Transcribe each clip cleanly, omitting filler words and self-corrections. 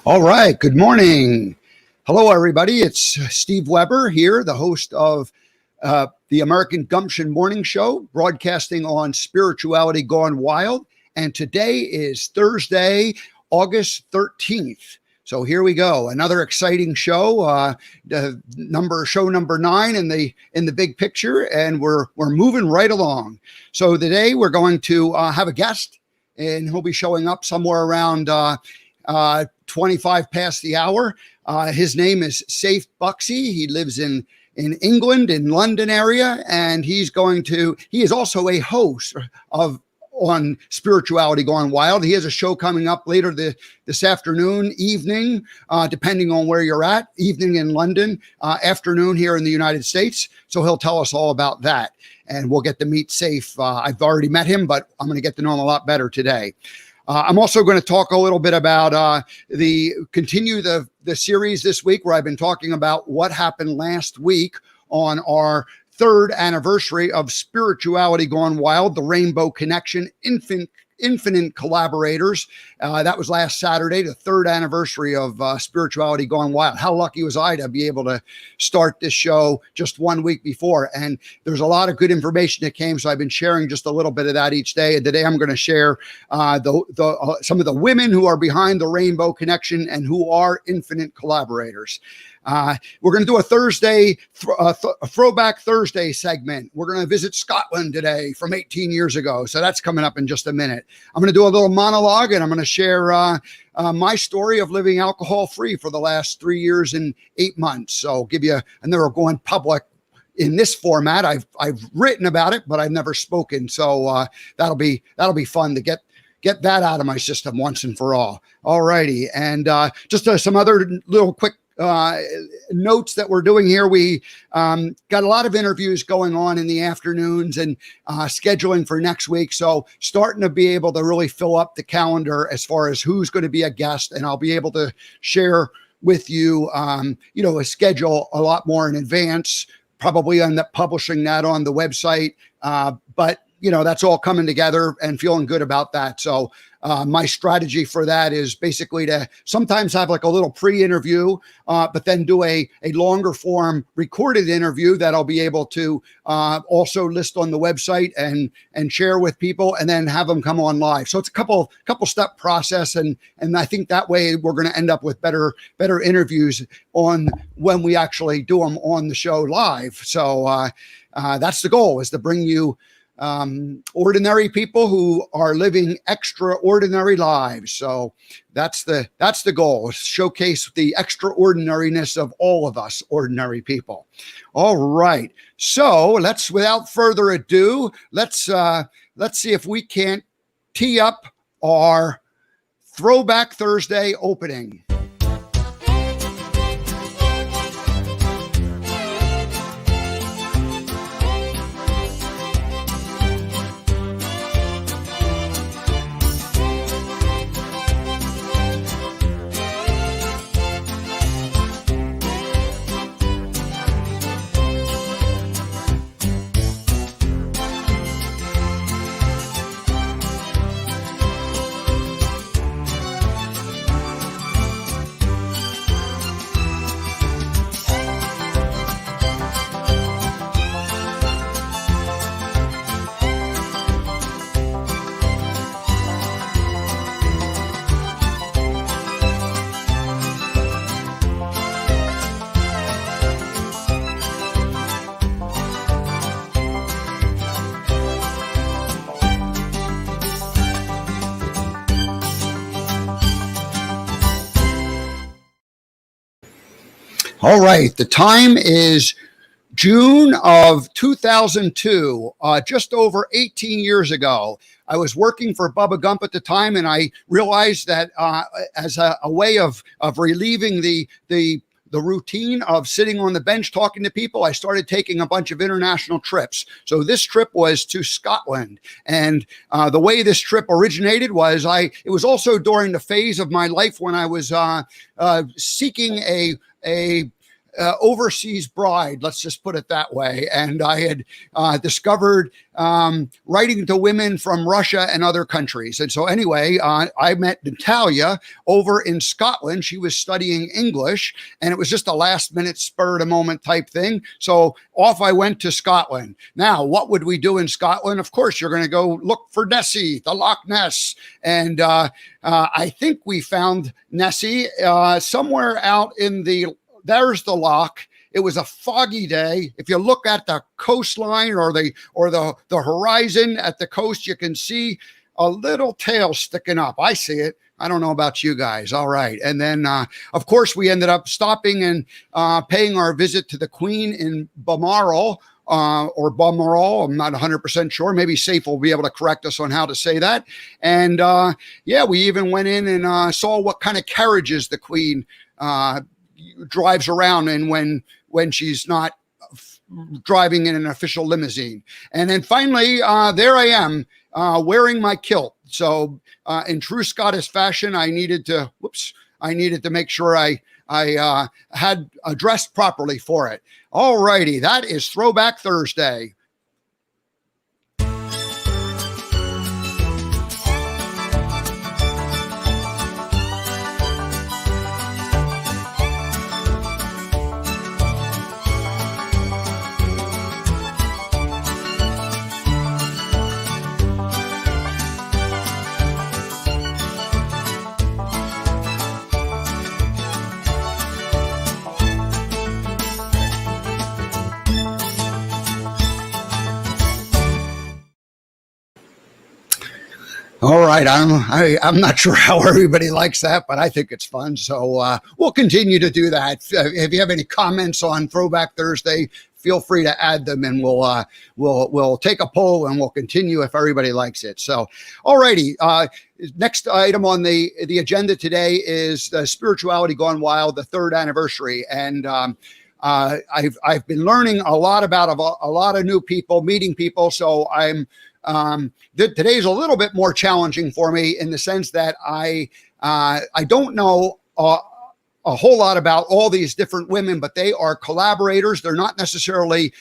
All right. Good morning. Hello, everybody. It's Steve Weber here, the host of the American Gumption Morning Show, broadcasting on Spirituality Gone Wild. And today is Thursday, August 13th. So here we go. Another exciting show, show number 9 in the big picture, and we're moving right along. So today we're going to have a guest, and he'll be showing up somewhere around 25 past the hour. His name is Saif Buxi. He lives in England, in London area, and he is also a host on Spirituality Gone Wild. He has a show coming up later this afternoon, evening, depending on where you're at, evening in London, afternoon here in the United States. So he'll tell us all about that, and we'll get to meet Saif. I've already met him, but I'm going to get to know him a lot better today. I'm also going to talk a little bit about continue the series this week, where I've been talking about what happened last week on our 3rd anniversary of Spirituality Gone Wild, the Rainbow Connection, Infinite Collaborators. That was last Saturday, the 3rd anniversary of Spirituality Gone Wild. How lucky was I to be able to start this show just 1 week before? And there's a lot of good information that came, so I've been sharing just a little bit of that each day. And today I'm going to share some of the women who are behind the Rainbow Connection and who are infinite collaborators. We're going to do a Throwback Thursday segment. We're going to visit Scotland today from 18 years ago. So that's coming up in just a minute. I'm going to do a little monologue, and I'm going to share my story of living alcohol-free for the last 3 years and 8 months. So I'll give you, and then we're going public in this format. I've written about it, but I've never spoken. So that'll be fun to get that out of my system once and for all. All righty. And just some other little quick notes that we're doing here. We got a lot of interviews going on in the afternoons and scheduling for next week. So starting to be able to really fill up the calendar as far as who's going to be a guest. And I'll be able to share with you, a schedule a lot more in advance, probably end up publishing that on the website. But that's all coming together and feeling good about that. So my strategy for that is basically to sometimes have like a little pre-interview, but then do a longer form recorded interview that I'll be able to also list on the website and share with people, and then have them come on live. So it's a couple step process, and I think that way we're going to end up with better interviews on when we actually do them on the show live. So that's the goal, is to bring you ordinary people who are living extraordinary lives. So that's the goal, showcase the extraordinariness of all of us ordinary people. All right. So without further ado, let's see if we can't tee up our Throwback Thursday opening. All right, the time is June of 2002, just over 18 years ago. I was working for Bubba Gump at the time, and I realized that as a way of relieving the routine of sitting on the bench talking to people, I started taking a bunch of international trips. So this trip was to Scotland. And the way this trip originated was it was also during the phase of my life when I was seeking a overseas bride, let's just put it that way. And I had discovered writing to women from Russia and other countries. And so anyway, I met Natalia over in Scotland. She was studying English, and it was just a last minute spur of the moment type thing. So off I went to Scotland. Now, what would we do in Scotland? Of course, you're going to go look for Nessie, the Loch Ness. And I think we found Nessie somewhere out in there's the loch. It was a foggy day. If you look at the coastline or the horizon at the coast, you can see a little tail sticking up. I see it. I don't know about you guys. All right. And then, of course, we ended up stopping and paying our visit to the Queen in Balmoral, or Balmoral. I'm not 100% sure. Maybe Safe will be able to correct us on how to say that. And yeah, we even went in and saw what kind of carriages the Queen drives around in when she's not driving in an official limousine. And then finally, there I am wearing my kilt. So in true Scottish fashion, I needed to make sure I had dressed properly for it. All righty, that is Throwback Thursday. All right, I'm not sure how everybody likes that, but I think it's fun. So we'll continue to do that. If you have any comments on Throwback Thursday, feel free to add them, and we'll take a poll and we'll continue if everybody likes it. So, all righty. Next item on the agenda today is Spirituality Gone Wild, the 3rd anniversary, and I've been learning a lot about a lot of new people, meeting people. So today's a little bit more challenging for me in the sense that I don't know a whole lot about all these different women, but they are collaborators. They're not necessarily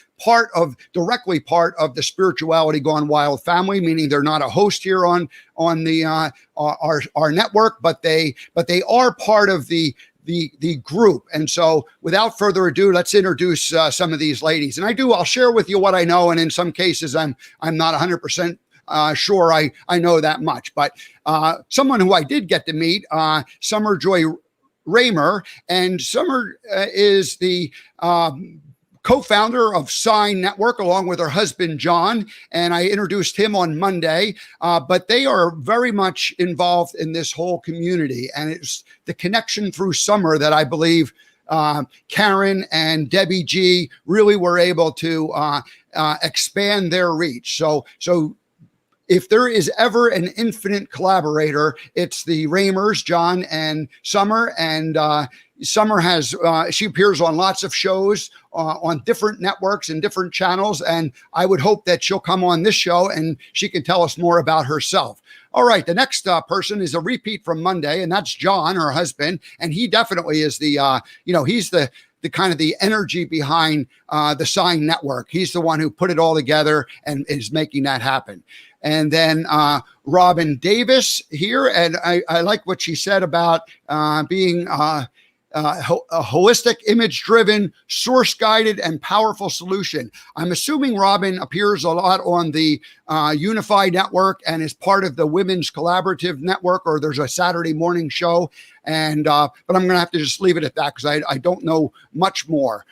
directly part of the Spirituality Gone Wild family, meaning they're not a host here on our network, but they are part of the group. And so without further ado, let's introduce some of these ladies. And I'll share with you what I know. And in some cases, I'm not 100% sure I know that much, but someone who I did get to meet, Summer Joy Raymer, and Summer is the co-founder of Sign Network along with her husband, John. And I introduced him on Monday, but they are very much involved in this whole community. And it's the connection through Summer that I believe Karen and Debbie G really were able to expand their reach. So if there is ever an infinite collaborator, it's the Raymers, John and Summer. And Summer she appears on lots of shows on different networks and different channels. And I would hope that she'll come on this show and she can tell us more about herself. All right. The next person is a repeat from Monday, and that's John, her husband. And he definitely is he's the kind of the energy behind the Sign Network. He's the one who put it all together and is making that happen. And then Robin Davis here. And I like what she said about being a holistic, image-driven, source-guided, and powerful solution. I'm assuming Robin appears a lot on the Unified Network and is part of the Women's Collaborative Network, or there's a Saturday morning show. And but I'm going to have to just leave it at that because I don't know much more.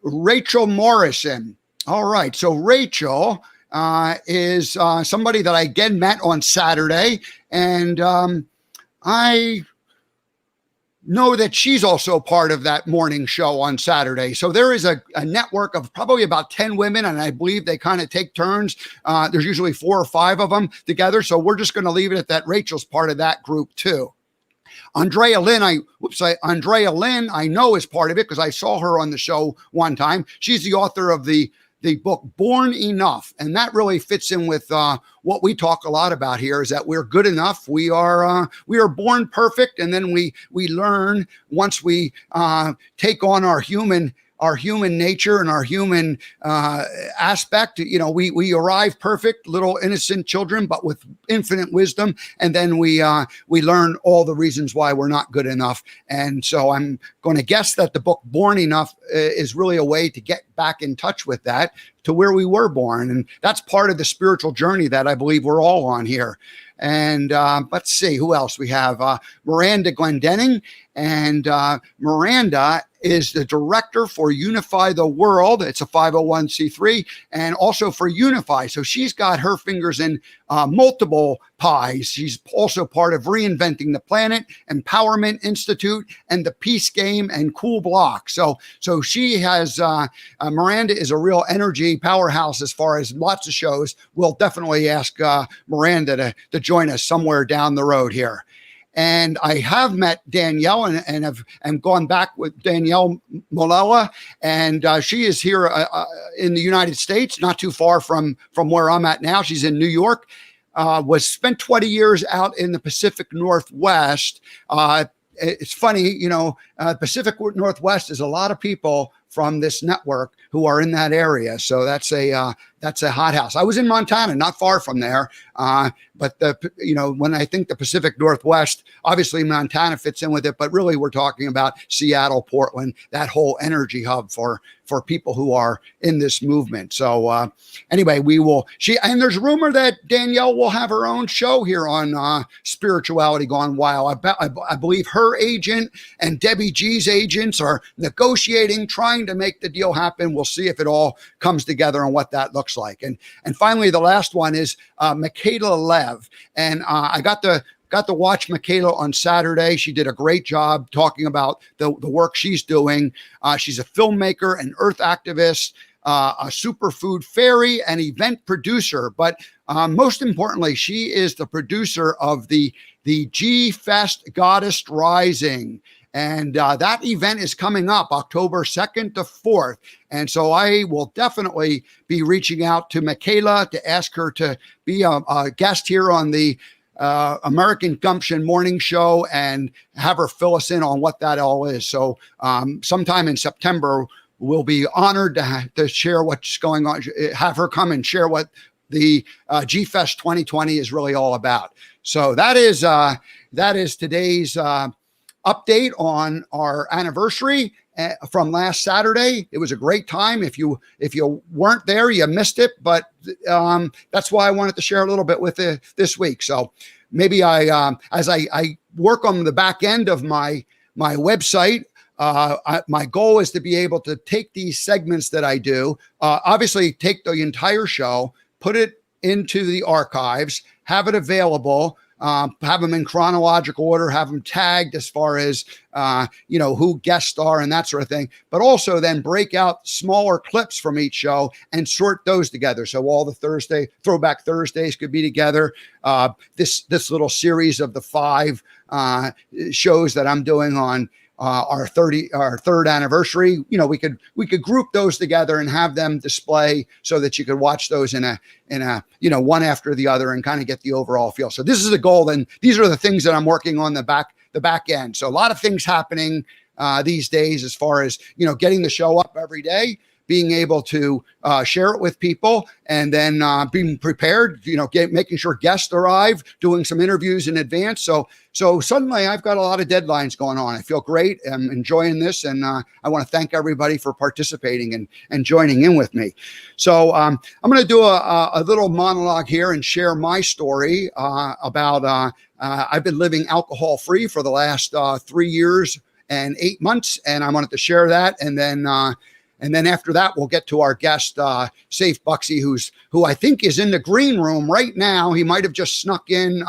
Rachel Morrison. All right. So Rachel is somebody that I again met on Saturday. And I know that she's also part of that morning show on Saturday. So there is a network of probably about 10 women, and I believe they kind of take turns. There's usually 4 or 5 of them together. So we're just going to leave it at that. Rachel's part of that group too. Andrea Lynn, I know is part of it because I saw her on the show one time. She's the author of the the book Born Enough, and that really fits in with what we talk a lot about here, is that we're good enough. We are born perfect, and then we learn once we take on our human nature and our human aspect. We arrive perfect, little innocent children, but with infinite wisdom. And then we learn all the reasons why we're not good enough. And so I'm going to guess that the book Born Enough is really a way to get back in touch with that, to where we were born. And that's part of the spiritual journey that I believe we're all on here. And let's see who else we have. Miranda Glendenning, and Miranda is the director for Unify the World. It's a 501c3, and also for Unify. So she's got her fingers in multiple pies. She's also part of Reinventing the Planet, Empowerment Institute, and the Peace Game and Cool Block. So she has, Miranda is a real energy powerhouse as far as lots of shows. We'll definitely ask Miranda to join us somewhere down the road here. And I have met Danielle and have gone back with Danielle Molella, and she is here in the United States, not too far from where I'm at now. She's in New York. Was spent 20 years out in the Pacific Northwest. It's funny, Pacific Northwest is a lot of people from this network who are in that area. So that's a hothouse. I was in Montana, not far from there. But when I think the Pacific Northwest, obviously Montana fits in with it, but really we're talking about Seattle, Portland, that whole energy hub for people who are in this movement. So anyway, and there's rumor that Danielle will have her own show here on Spirituality Gone Wild. I believe her agent and Debbie G's agents are negotiating, trying to make the deal happen. We'll see if it all comes together and what that looks like. And finally, the last one is Michaela Lev. And I got to watch Michaela on Saturday. She did a great job talking about the work she's doing. She's a filmmaker, an earth activist, a superfood fairy, and event producer. But most importantly, she is the producer of the G-Fest Goddess Rising. And that event is coming up October 2nd to 4th. And so I will definitely be reaching out to Michaela to ask her to be a guest here on the American Gumption morning show and have her fill us in on what that all is. So sometime in September, we'll be honored to share what's going on, have her come and share what the G-Fest 2020 is really all about. So that is today's update on our anniversary from last Saturday. It was a great time. If you weren't there, you missed it, but that's why I wanted to share a little bit with this week. So maybe as I work on the back end of my website, my goal is to be able to take these segments that I do, obviously take the entire show, put it into the archives, have it available, have them in chronological order, have them tagged as far as, who guest star and that sort of thing, but also then break out smaller clips from each show and sort those together. So all the throwback Thursdays could be together. This little series of the 5 shows that I'm doing on our third anniversary, we could group those together and have them display so that you could watch those in a one after the other and kind of get the overall feel. So this is the goal. And these are the things that I'm working on the back end. So a lot of things happening these days as far as, getting the show up every day, being able to share it with people, and then being prepared, making sure guests arrive, doing some interviews in advance. So suddenly I've got a lot of deadlines going on. I feel great. I'm enjoying this. And I want to thank everybody for participating and joining in with me. So I'm going to do a little monologue here and share my story about I've been living alcohol free for the last 3 years and 8 months. And I wanted to share that. And then after that, we'll get to our guest, Safe Bucksy, who I think is in the green room right now. He might have just snuck in.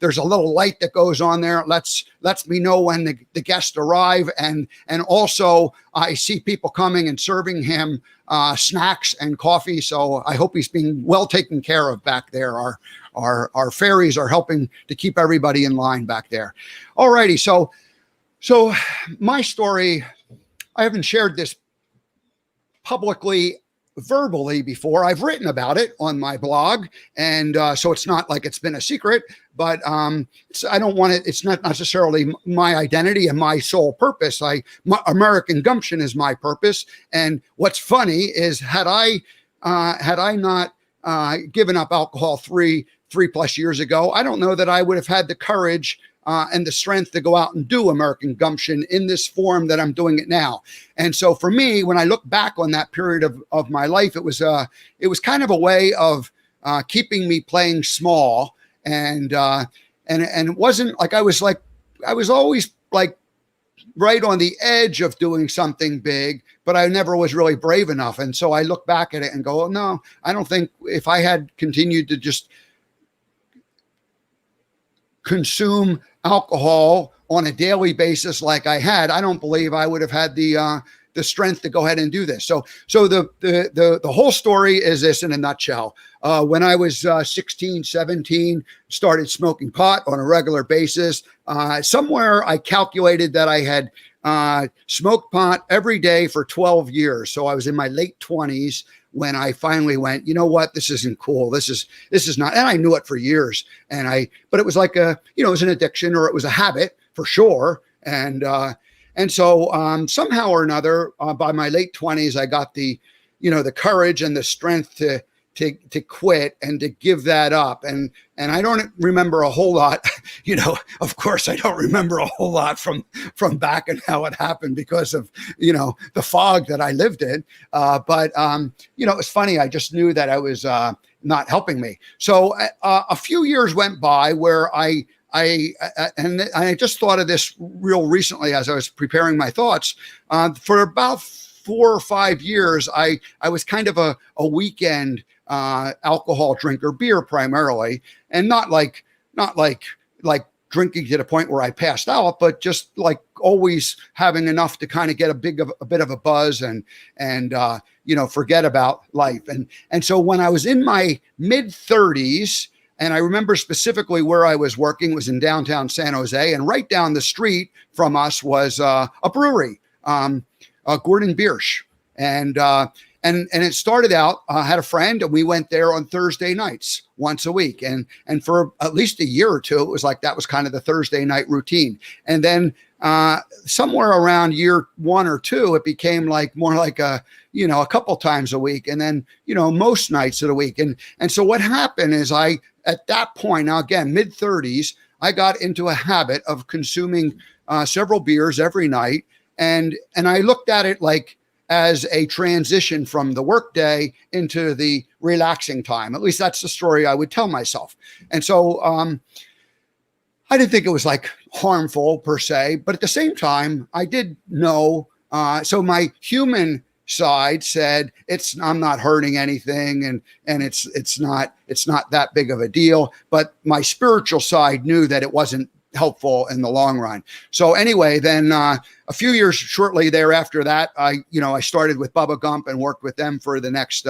There's a little light that goes on there. Lets me know when the guests arrive. And also I see people coming and serving him snacks and coffee. So I hope he's being well taken care of back there. Our fairies are helping to keep everybody in line back there. All righty. So my story, I haven't shared this publicly verbally before. I've written about it on my blog, and so it's not like it's been a secret, but I don't want it. It's not necessarily my identity and my sole purpose. American Gumption is my purpose. And what's funny is had I not given up alcohol three plus years ago, I don't know that I would have had the courage and the strength to go out and do American Gumption in this form that I'm doing it now. And so for me, when I look back on that period of my life, it was kind of a way of keeping me playing small, and it wasn't like I was always like right on the edge of doing something big, but I never was really brave enough. And so I look back at it and go, oh, no, I don't think if I had continued to just consume alcohol on a daily basis like I had, I don't believe I would have had the strength to go ahead and do this. So the whole story is this in a nutshell. When I was 16, 17, started smoking pot on a regular basis. Somewhere I calculated that I had smoked pot every day for 12 years. So I was in my late 20s when I finally went, you know what, this isn't cool. This is not, and I knew it for years. But it was like it was an addiction, or it was a habit for sure. And so somehow or another, by my late 20s, I got the courage and the strength to quit and to give that up. And I don't remember a whole lot, of course I don't remember a whole lot from back and how it happened because of, the fog that I lived in. But it was funny. I just knew that I was not helping me. So a few years went by where I just thought of this real recently as I was preparing my thoughts. For about 4 or 5 years, I was kind of a weekend alcohol drinker, beer primarily, and not like drinking to the point where I passed out, but just like always having enough to kind of get a bit of a buzz and forget about life. And so when I was in my mid 30s, and I remember specifically where I was working was in downtown San Jose, and right down the street from us was a brewery, Gordon Biersch. And it started out, I had a friend, and we went there on Thursday nights once a week. And for at least a year or two, it was like that was kind of the Thursday night routine. And then somewhere around year 1 or 2, it became more like a couple times a week, and then, most nights of the week. And so what happened is at that point, now again, mid 30s, I got into a habit of consuming several beers every night. And I looked at it like as a transition from the workday into the relaxing time. At least that's the story I would tell myself. And so I didn't think it was like harmful per se, but at the same time, I did know. So my human side said I'm not hurting anything, and it's not that big of a deal. But my spiritual side knew that it wasn't helpful in the long run. So anyway, then a few years shortly thereafter that, I started with Bubba Gump and worked with them for the next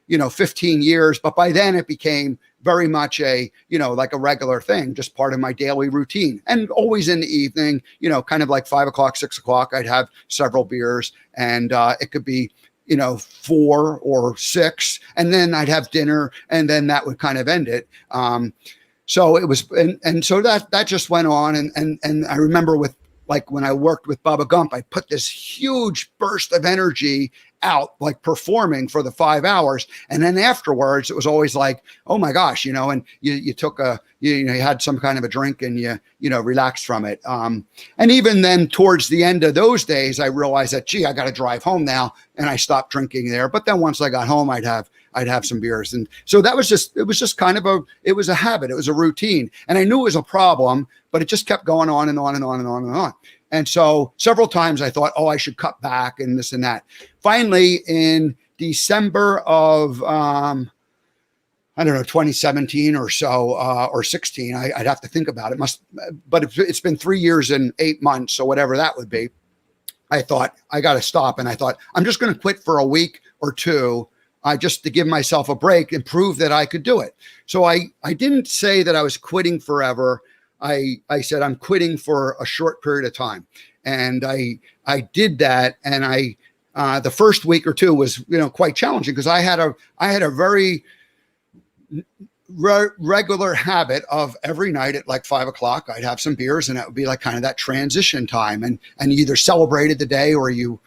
15 years. But by then it became very much like a regular thing, just part of my daily routine. And always in the evening, kind of like 5 o'clock, 6 o'clock, I'd have several beers, and it could be 4 or 6, and then I'd have dinner, and then that would kind of end it. So it was, and so that just went on. And I remember when I worked with Bubba Gump, I put this huge burst of energy out, like performing for the 5 hours. And then afterwards, it was always like, oh my gosh, and you took you had some kind of a drink, and you relaxed from it. And even then towards the end of those days, I realized that, I got to drive home now. And I stopped drinking there. But then once I got home, I'd have some beers. And so it was just kind of it was a habit. It was a routine. And I knew it was a problem, but it just kept going on and on and on and on and on. And so several times I thought, I should cut back and this and that. Finally, in December of, 2017 or so, or 16, I'd have to think about it. But it's been 3 years and 8 months. So whatever that would be, I thought I got to stop. And I thought, I'm just going to quit for a week or two, just to give myself a break and prove that I could do it. So I didn't say that I was quitting forever. I said, I'm quitting for a short period of time. And I did that. And I the first week or two was, quite challenging because I had a very regular habit of every night at like 5 o'clock, I'd have some beers, and that would be like kind of that transition time. And you either celebrated the day or you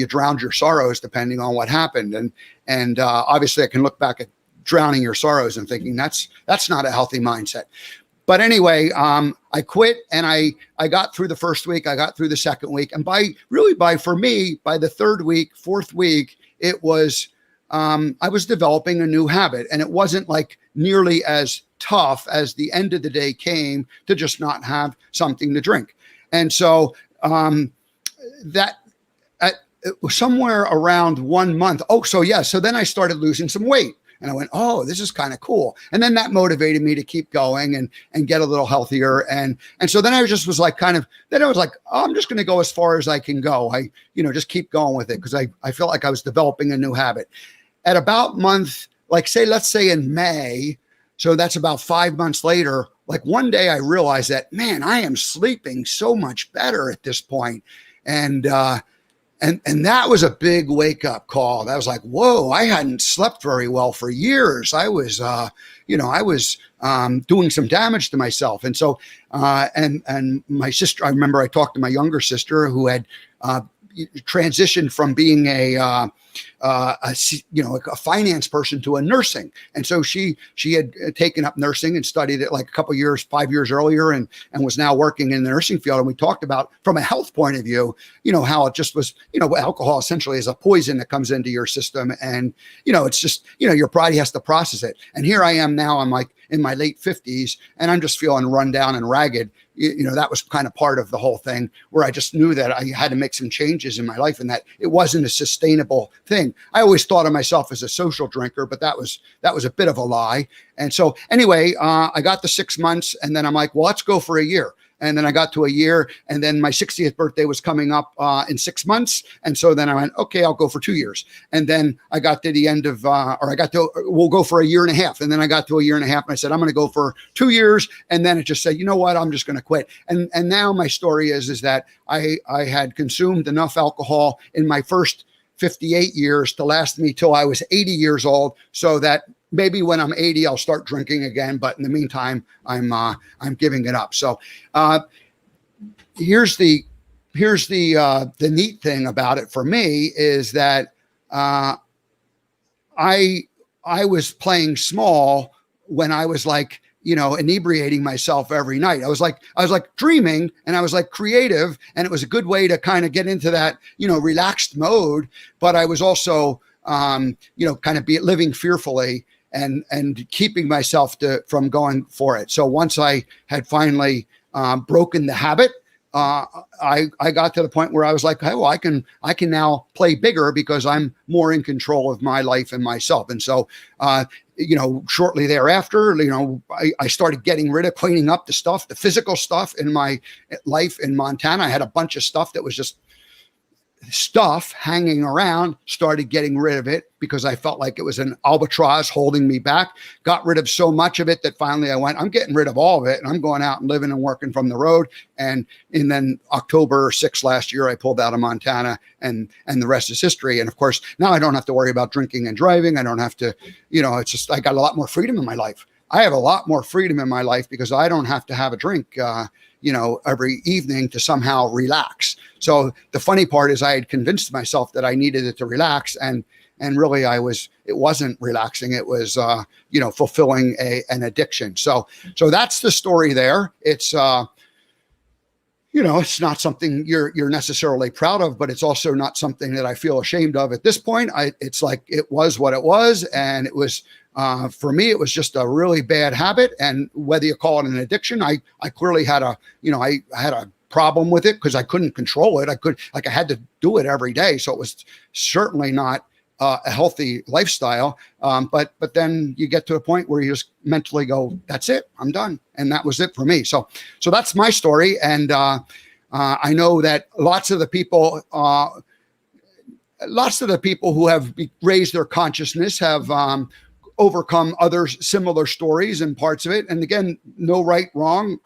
drowned your sorrows depending on what happened. And obviously I can look back at drowning your sorrows and thinking that's not a healthy mindset. But anyway, I quit, and I got through the first week, I got through the second week. And for me, by the third week, fourth week, it was, I was developing a new habit, and it wasn't like nearly as tough as the end of the day came to just not have something to drink. And so it was somewhere around 1 month. So then I started losing some weight, and I went, oh, this is kind of cool. And then that motivated me to keep going and get a little healthier. And so then I just was like, oh, I'm just going to go as far as I can go. I just keep going with it because I felt like I was developing a new habit. At about month, let's say in May, so that's about 5 months later, like one day I realized that, man, I am sleeping so much better at this point. And that was a big wake up call. That was like, whoa, I hadn't slept very well for years. I was, doing some damage to myself. And so, and my sister, I remember I talked to my younger sister who had, transitioned from being a finance person to a nursing. And so she had taken up nursing and studied it like a couple years, 5 years earlier, and was now working in the nursing field. And we talked about, from a health point of view, how it just was, alcohol essentially is a poison that comes into your system. And, it's just, your body has to process it. And here I am now, I'm like in my late 50s, and I'm just feeling run down and ragged. That was kind of part of the whole thing, where I just knew that I had to make some changes in my life and that it wasn't a sustainable thing. I always thought of myself as a social drinker, but that was a bit of a lie. And so anyway, I got the 6 months, and then I'm like, well, let's go for a year. And then I got to a year, and then my 60th birthday was coming up in 6 months. And so then I went, okay, I'll go for 2 years. And then I got to the end of, we'll go for a year and a half. And then I got to a year and a half, and I said, I'm going to go for 2 years. And then it just said, you know what, I'm just going to quit. And now my story is that I had consumed enough alcohol in my first 58 years to last me till I was 80 years old, so that maybe when I'm 80, I'll start drinking again. But in the meantime, I'm giving it up. So here's the neat thing about it for me is that I was playing small when I was like, inebriating myself every night. I was like dreaming, and I was like creative, and it was a good way to kind of get into that, relaxed mode. But I was also, kind of living fearfully and keeping myself from going for it. So once I had finally broken the habit, I got to the point where I was like, hey, well, I can now play bigger because I'm more in control of my life and myself. And so, shortly thereafter, I started cleaning up the physical stuff in my life in Montana. I had a bunch of stuff that was just stuff hanging around, started getting rid of it because I felt like it was an albatross holding me back. Got rid of so much of it that finally I went, I'm getting rid of all of it, and I'm going out and living and working from the road. And then October 6th last year, I pulled out of Montana, and the rest is history. And of course, now I don't have to worry about drinking and driving. I don't have to, it's just, I got a lot more freedom in my life. I have a lot more freedom in my life because I don't have to have a drink, every evening to somehow relax. So the funny part is I had convinced myself that I needed it to relax, and really it wasn't relaxing. It was, fulfilling an addiction. So that's the story there. It's, it's not something you're necessarily proud of, but it's also not something that I feel ashamed of at this point. It's like, it was what it was. And it was, for me, it was just a really bad habit. And whether you call it an addiction, I clearly had I had a problem with it because I couldn't control it. I had to do it every day. So it was certainly not a healthy lifestyle. But then you get to a point where you just mentally go, that's it, I'm done. And that was it for me. So that's my story. And I know that lots of the people who have raised their consciousness have overcome other similar stories and parts of it. And again, no right, wrong,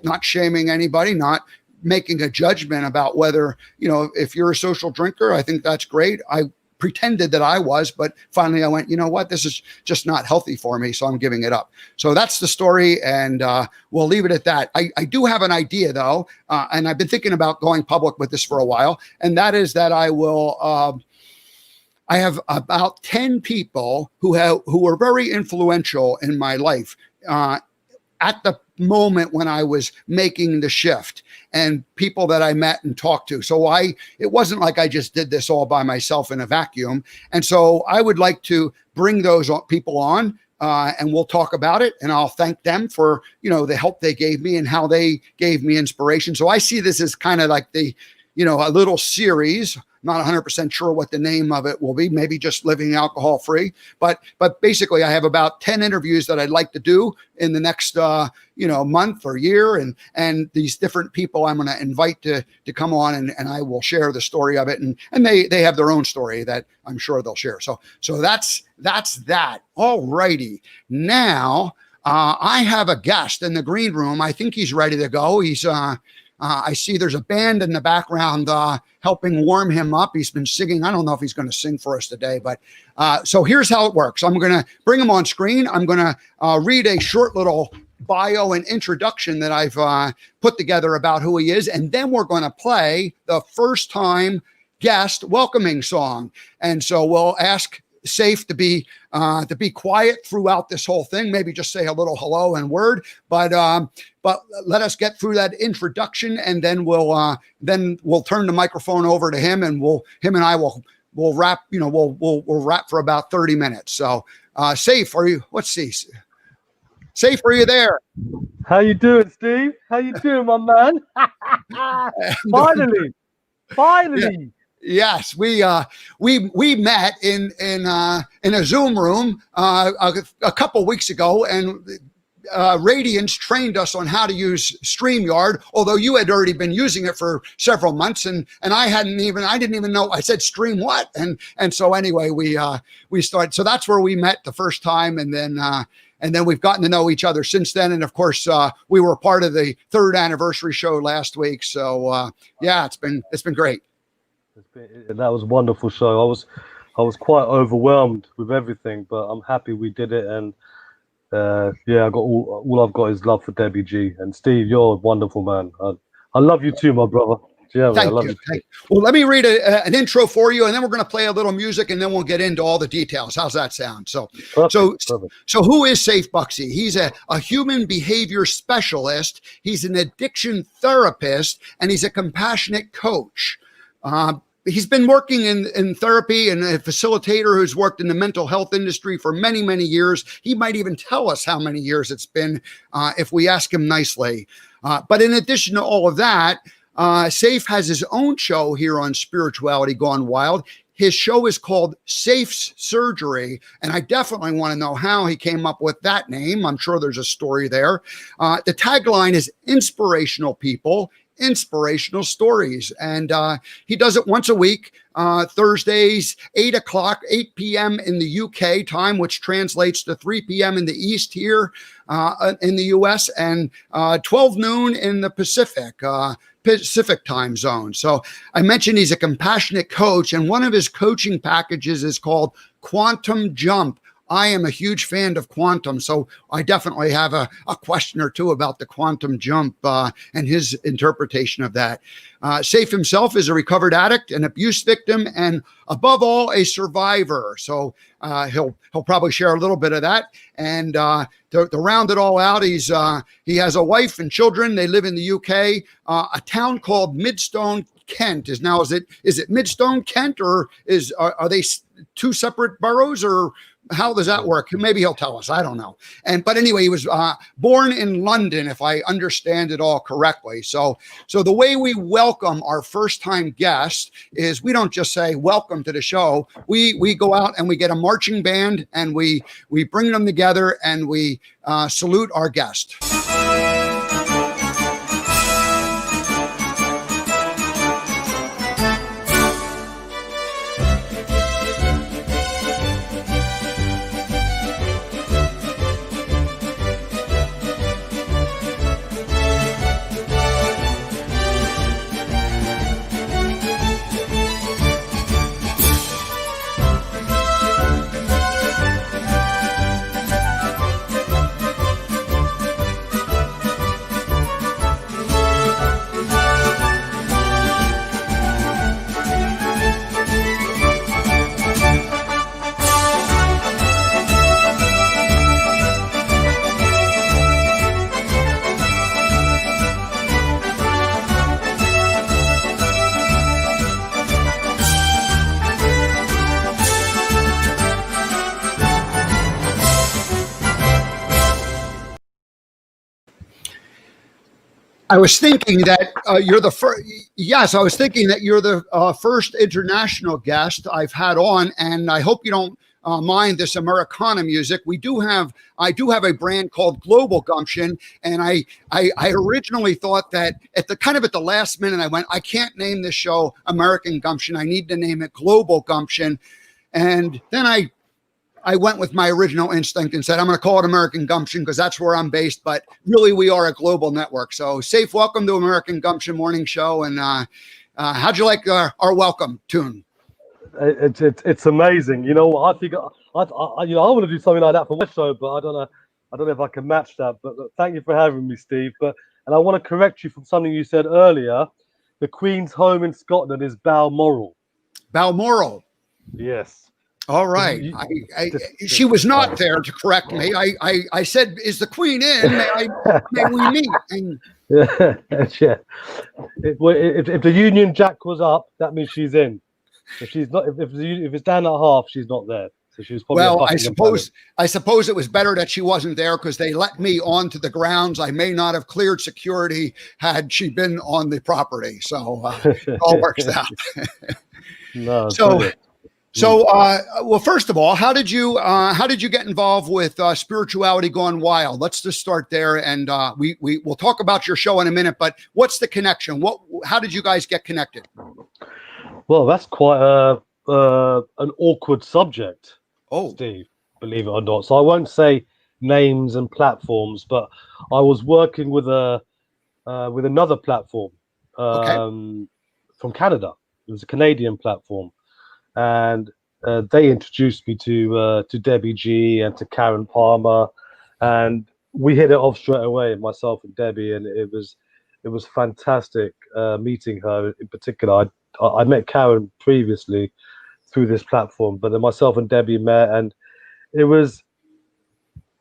not shaming anybody, not making a judgment about whether, if you're a social drinker, I think that's great. I pretended that I was, but finally I went, you know what, this is just not healthy for me, so I'm giving it up. So that's the story, and we'll leave it at that. I do have an idea, though, and I've been thinking about going public with this for a while, and that is that I have about 10 people who were very influential in my life at the moment when I was making the shift, and people that I met and talked to. So it wasn't like I just did this all by myself in a vacuum. And so I would like to bring those people on, and we'll talk about it, and I'll thank them for, the help they gave me and how they gave me inspiration. So I see this as kind of like a little series. Not 100% sure what the name of it will be, maybe just living alcohol free. But basically, I have about 10 interviews that I'd like to do in the next month or year, and these different people I'm going to invite to come on, and I will share the story of it, and they have their own story that I'm sure they'll share. So that's that. All righty. Now I have a guest in the green room. I think he's ready to go. He's I see there's a band in the background helping warm him up. He's been singing. I don't know if he's going to sing for us today, but so here's how it works. I'm going to bring him on screen. I'm going to read a short little bio and introduction that I've put together about who he is, and then we're going to play the first time guest welcoming song. And so we'll ask Safe to be quiet throughout this whole thing, maybe just say a little hello and word, but let us get through that introduction, and then we'll turn the microphone over to him, and him and I will wrap, we'll wrap for about 30 minutes. So Safe, let's see. Safe, are you there? How you doing, Steve? How you doing, my man? Finally. Yeah. Yes, we met in a Zoom room a couple weeks ago, and Radiance trained us on how to use StreamYard, although you had already been using it for several months, and I didn't even know. I said stream what, and so anyway, we started. So that's where we met the first time, and then we've gotten to know each other since then. And of course, we were part of the 3rd anniversary show last week. So yeah, it's been great. That was a wonderful show. I was quite overwhelmed with everything, but I'm happy we did it. And yeah, I got all I've got is love for Debbie G. And Steve, you're a wonderful man. I love you too, my brother. Yeah, man, I love you. Well, let me read an intro for you, and then we're going to play a little music, and then we'll get into all the details. How's that sound? So who is Safe Bucksy? He's a human behavior specialist. He's an addiction therapist, and he's a compassionate coach. He's been working in therapy, and a facilitator who's worked in the mental health industry for many, many years. He might even tell us how many years it's been if we ask him nicely. But in addition to all of that, Safe has his own show here on Spirituality Gone Wild. His show is called Safe's Surgery, and I definitely want to know how he came up with that name. I'm sure there's a story there. The tagline is inspirational people, inspirational stories. And he does it once a week, Thursdays, 8 p.m. in the UK time, which translates to 3 p.m. in the East here in the US, and 12 noon in the Pacific time zone. So I mentioned he's a compassionate coach, and one of his coaching packages is called Quantum Jump. I am a huge fan of quantum, so I definitely have a question or two about the quantum jump and his interpretation of that. Safe himself is a recovered addict, an abuse victim, and above all, a survivor. So he'll probably share a little bit of that. And to round it all out, he has a wife and children. They live in the UK, a town called Midstone, Kent. Is it Midstone, Kent, or are they two separate boroughs, or how does that work? Maybe he'll tell us. I don't know. But anyway, he was born in London, if I understand it all correctly. So the way we welcome our first-time guests is we don't just say welcome to the show. We go out and we get a marching band, and we bring them together, and we salute our guest. I was thinking that you're the first. Yes, I was thinking that you're the first international guest I've had on, and I hope you don't mind this Americana music. I do have a brand called Global Gumption, and I originally thought that at the last minute, I went, I can't name this show American Gumption. I need to name it Global Gumption, and then I went with my original instinct and said, I'm going to call it American Gumption because that's where I'm based. But really, we are a global network. So safe welcome to American Gumption Morning Show. And how'd you like our welcome tune? It's amazing. You know, I think I want to do something like that for my show, but I don't know if I can match that. But thank you for having me, Steve. And I want to correct you from something you said earlier. The Queen's home in Scotland is Balmoral. Balmoral. Yes. All right. She was not there to correct me. I said, "Is the Queen in? May we meet?" And yeah. If the Union Jack was up, that means she's in. If she's not, if it's down at half, she's not there. So she was probably. Well, I suppose it was better that she wasn't there because they let me onto the grounds. I may not have cleared security had she been on the property. So it all works out. No. So, well, first of all, how did you get involved with Spirituality Gone Wild? Let's just start there, and we'll talk about your show in a minute. But what's the connection? How did you guys get connected? Well, that's quite an awkward subject, Steve. Believe it or not. So I won't say names and platforms, but I was working with another platform from Canada. It was a Canadian platform. And they introduced me to Debbie G and to Karen Palmer, and we hit it off straight away, myself and Debbie, and it was fantastic meeting her in particular. I met Karen previously through this platform, but then myself and Debbie met, and it was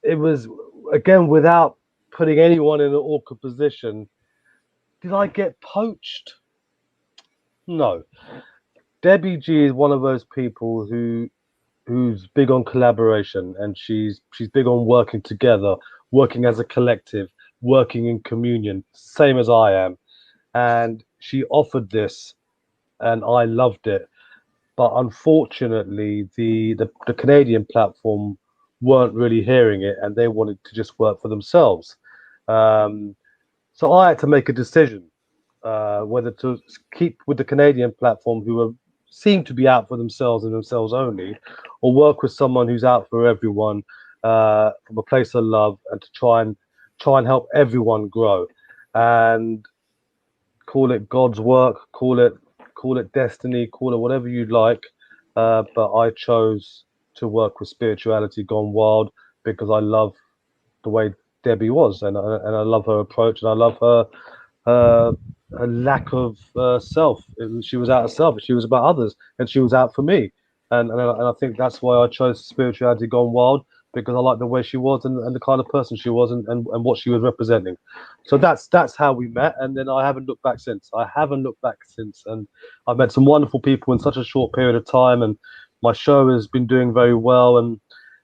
again, without putting anyone in an awkward position. Did I get poached? No. Debbie G is one of those people who's big on collaboration, and she's big on working together, working as a collective, working in communion, same as I am. And she offered this, and I loved it. But unfortunately, the Canadian platform weren't really hearing it, and they wanted to just work for themselves. So I had to make a decision whether to keep with the Canadian platform, who seem to be out for themselves and themselves only, or work with someone who's out for everyone from a place of love, and to try and help everyone grow, and call it God's work, call it destiny, call it whatever you'd like. But I chose to work with Spirituality Gone Wild because I love the way Debbie was, and I love her approach, and I love her lack of self. She was out of self. She was about others, and she was out for me. And I think that's why I chose Spirituality Gone Wild, because I like the way she was, and the kind of person she was, and what she was representing. So that's how we met, and then I haven't looked back since. And I've met some wonderful people in such a short period of time, and my show has been doing very well, and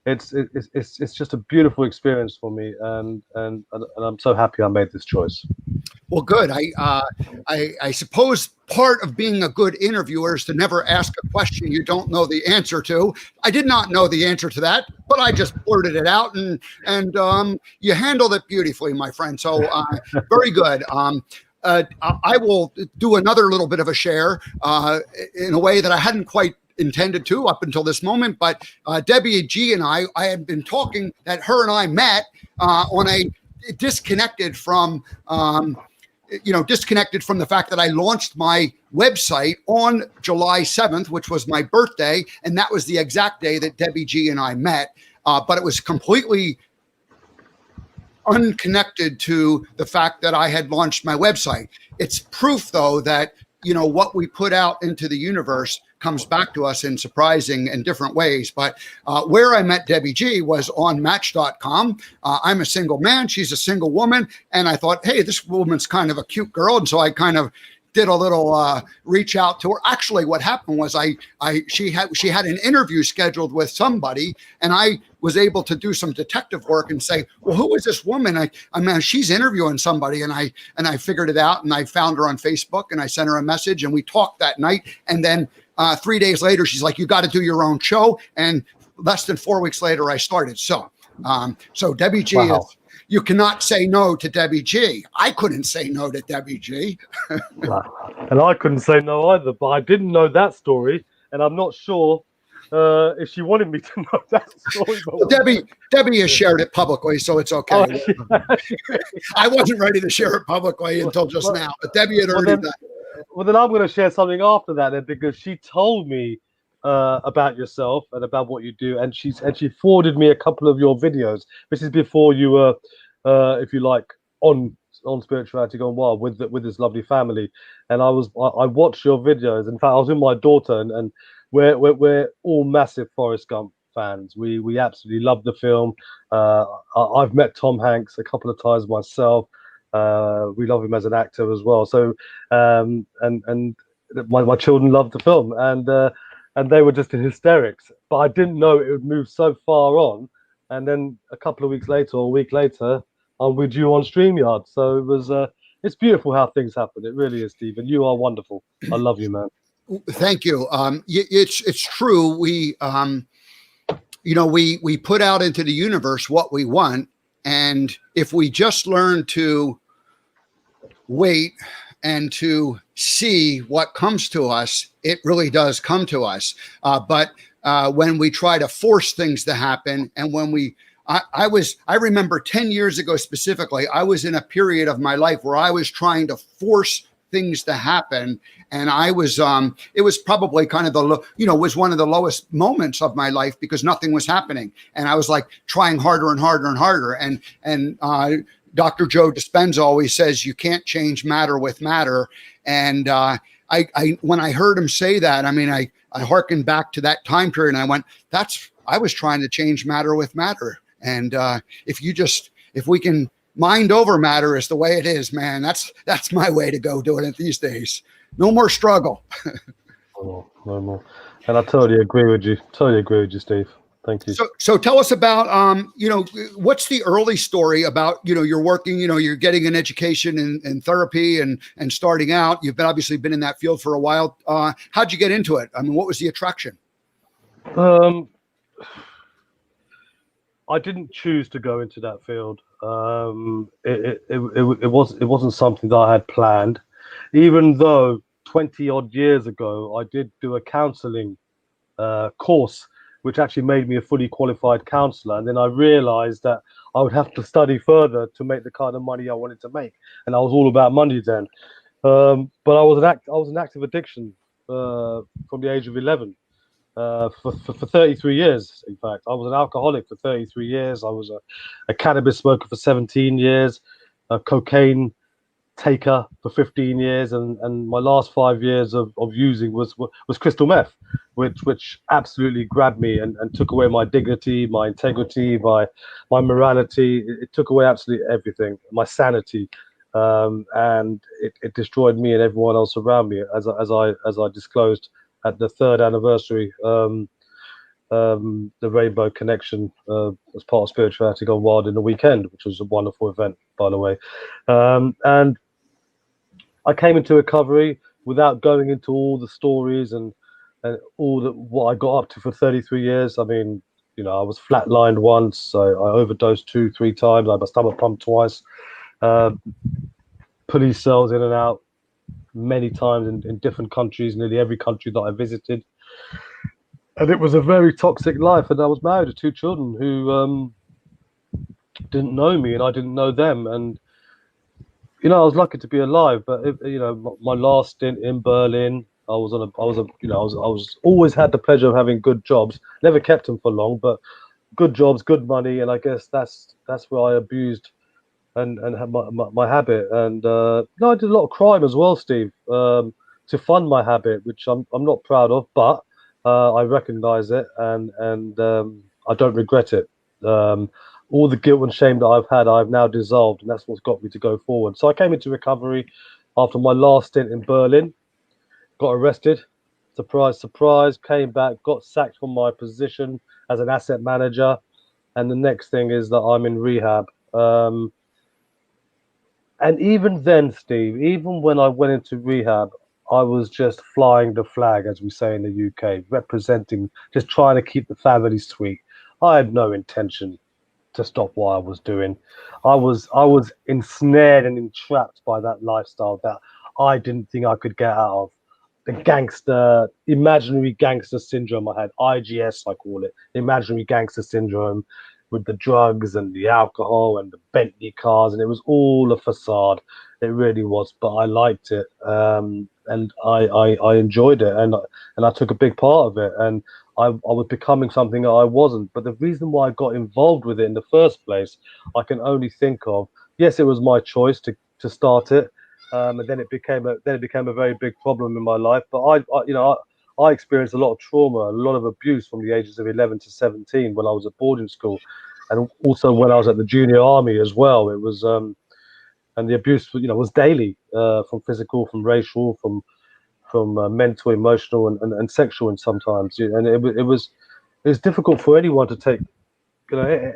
it's just a beautiful experience for me, and I'm so happy I made this choice. Well, good. I suppose part of being a good interviewer is to never ask a question you don't know the answer to. I did not know the answer to that, but I just blurted it out, and you handled it beautifully, my friend. So very good. I will do another little bit of a share in a way that I hadn't quite intended to up until this moment, but Debbie G and I had been talking that her and I met on a disconnected from the fact that I launched my website on July 7th, which was my birthday, and that was the exact day that Debbie G and I met, but it was completely unconnected to the fact that I had launched my website. It's proof, though, that what we put out into the universe comes back to us in surprising and different ways. But where I met Debbie G was on Match.com. I'm a single man. She's a single woman. And I thought, hey, this woman's kind of a cute girl. And so I kind of did a little reach out to her. Actually, what happened was she had an interview scheduled with somebody, and I was able to do some detective work and say, well, who is this woman? I mean, she's interviewing somebody, and I figured it out, and I found her on Facebook, and I sent her a message, and we talked that night, and then 3 days later, she's like, you got to do your own show, and less than 4 weeks later, I started. So Debbie G Wow. is. You cannot say no to Debbie G. I couldn't say no to Debbie G. And I couldn't say no either, but I didn't know that story, and I'm not sure if she wanted me to know that story. Well, Debbie has shared it publicly, so it's okay. I wasn't ready to share it publicly until just now, but Debbie had already done it. Well, then I'm going to share something after that, then, because she told me about yourself and about what you do, and she forwarded me a couple of your videos. This is before you were, if you like, on Spirituality Gone Wild with this lovely family, and I watched your videos. In fact, I was with my daughter, and we're all massive Forrest Gump fans. We absolutely love the film. I've met Tom Hanks a couple of times myself. We love him as an actor as well. So and my children loved the film, and they were just in hysterics. But I didn't know it would move so far on. And then a couple of weeks later, or a week later, I'm with you on StreamYard. So it was it's beautiful how things happen. It really is, Stephen. You are wonderful. I love you, man. Thank you. It's true. We we put out into the universe what we want, and if we just learn to wait and to see what comes to us, it really does come to us. But when we try to force things to happen, and when I remember 10 years ago specifically, I was in a period of my life where I was trying to force things to happen, and I was it was probably kind of was one of the lowest moments of my life because nothing was happening, and I was like trying harder and harder and harder, and Dr. Joe Dispenza always says you can't change matter with matter, and I when I heard him say that, I mean, I hearkened back to that time period, and I went, I was trying to change matter with matter, and if we can mind over matter is the way it is, man. That's my way to go doing it these days. No more struggle. No more. And I totally agree with you. Steve. Thank you. So tell us about, what's the early story about, you're working, you're getting an education in therapy and starting out. You've obviously been in that field for a while. How'd you get into it? I mean, what was the attraction? I didn't choose to go into that field. It wasn't something that I had planned, even though 20 odd years ago I did do a counseling course, which actually made me a fully qualified counselor. And then I realized that I would have to study further to make the kind of money I wanted to make, and I was all about money then. But I was an active addiction from the age of 11. For 33 years, in fact. I was an alcoholic for 33 years. I was a cannabis smoker for 17 years, a cocaine taker for 15 years, and my last 5 years of using was crystal meth, which absolutely grabbed me and took away my dignity, my integrity, my morality. It took away absolutely everything, my sanity, and it destroyed me and everyone else around me, as I disclosed at the 3rd anniversary, the Rainbow Connection, as part of Spirituality Gone Wild in the weekend, which was a wonderful event, by the way. And I came into recovery without going into all the stories and all what I got up to for 33 years. I mean, I was flatlined once. I overdosed 2-3 times. I had my stomach pumped twice. Police cells in and out many times in different countries, nearly every country that I visited. And it was a very toxic life. And I was married to 2 children who didn't know me, and I didn't know them. And I was lucky to be alive. But my last stint in Berlin, I was always had the pleasure of having good jobs. Never kept them for long, but good jobs, good money, and I guess that's where I abused and had my habit. And I did a lot of crime as well, Steve, to fund my habit, which I'm not proud of, but I recognize it, and I don't regret it. All the guilt and shame that I've had, I've now dissolved, and that's what's got me to go forward. So I came into recovery after my last stint in Berlin. Got arrested. Surprise, surprise. Came back, got sacked from my position as an asset manager. And the next thing is that I'm in rehab. And even then, Steve, even when I went into rehab, I was just flying the flag, as we say in the UK, representing, just trying to keep the family sweet. I had no intention to stop what I was doing. I was ensnared and entrapped by that lifestyle that I didn't think I could get out of. The gangster, imaginary gangster syndrome I had, IGS I call it, imaginary gangster syndrome, with the drugs and the alcohol and the Bentley cars, and it was all a facade. It really was, but I liked it, and I enjoyed it, and I took a big part of it, and I was becoming something that I wasn't. But the reason why I got involved with it in the first place, I can only think of. Yes, it was my choice to start it, and then it became a very big problem in my life. But I experienced a lot of trauma, a lot of abuse from the ages of 11 to 17 when I was at boarding school, and also when I was at the junior army as well. It was and the abuse, was daily, from physical, from racial, from mental, emotional, and sexual, and sometimes, and it was difficult for anyone to take,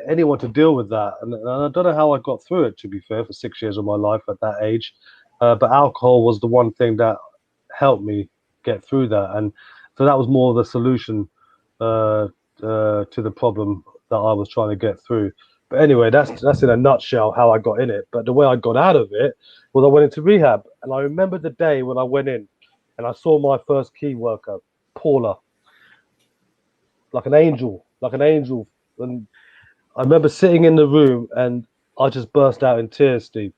anyone to deal with that, and I don't know how I got through it. To be fair, for 6 years of my life at that age, but alcohol was the one thing that helped me get through that, and so that was more of the solution to the problem that I was trying to get through. But anyway, that's in a nutshell how I got in it. But the way I got out of it was I went into rehab, and I remember the day when I went in, and I saw my first key worker, Paula, like an angel, and I remember sitting in the room, and I just burst out in tears, Steve.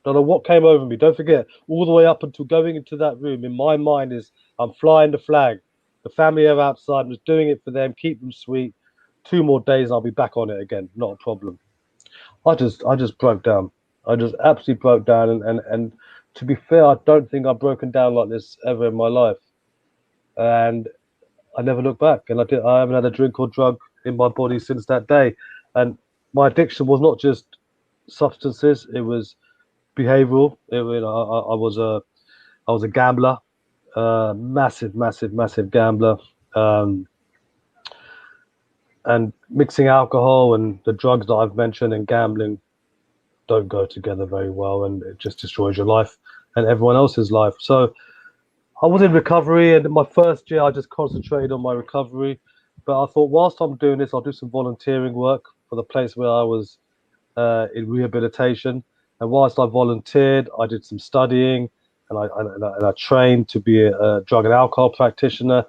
Don't know what came over me. Don't forget, all the way up until going into that room, in my mind is I'm flying the flag. The family are outside. I'm just doing it for them. Keep them sweet. 2 more days, and I'll be back on it again. Not a problem. I just broke down. I just absolutely broke down. And to be fair, I don't think I've broken down like this ever in my life. And I never looked back. And I haven't had a drink or drug in my body since that day. And my addiction was not just substances. It was behavioral. I was a gambler, massive gambler, and mixing alcohol and the drugs that I've mentioned and gambling don't go together very well, and it just destroys your life and everyone else's life. So I was in recovery, and in my first year I just concentrated on my recovery. But I thought, whilst I'm doing this, I'll do some volunteering work for the place where I was in rehabilitation. And whilst I volunteered, I did some studying, and I trained to be a drug and alcohol practitioner.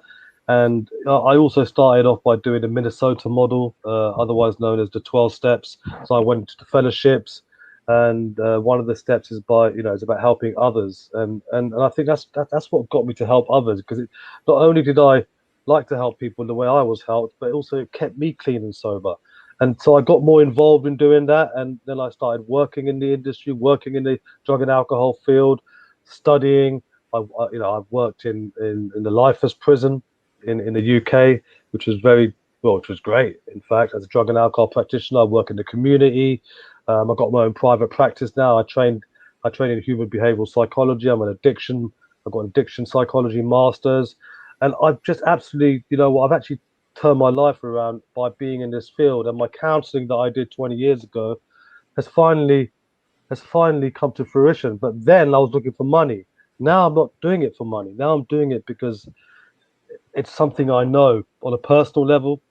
And I also started off by doing the Minnesota model, otherwise known as the 12 steps. So I went to the fellowships, and one of the steps is it's about helping others. And I think that's what got me to help others, because not only did I like to help people the way I was helped, but also it kept me clean and sober. And so I got more involved in doing that, and then I started working in the industry, working in the drug and alcohol field, studying. I've worked in the Lifers prison in the UK, which was which was great. In fact, as a drug and alcohol practitioner, I work in the community. I've got my own private practice now. I train in human behavioral psychology. I've got an addiction psychology masters, and I've just absolutely, I've actually turned my life around by being in this field. And my counseling that I did 20 years ago has finally come to fruition. But then I was looking for money. Now I'm not doing it for money. Now I'm doing it because it's something I know on a personal level,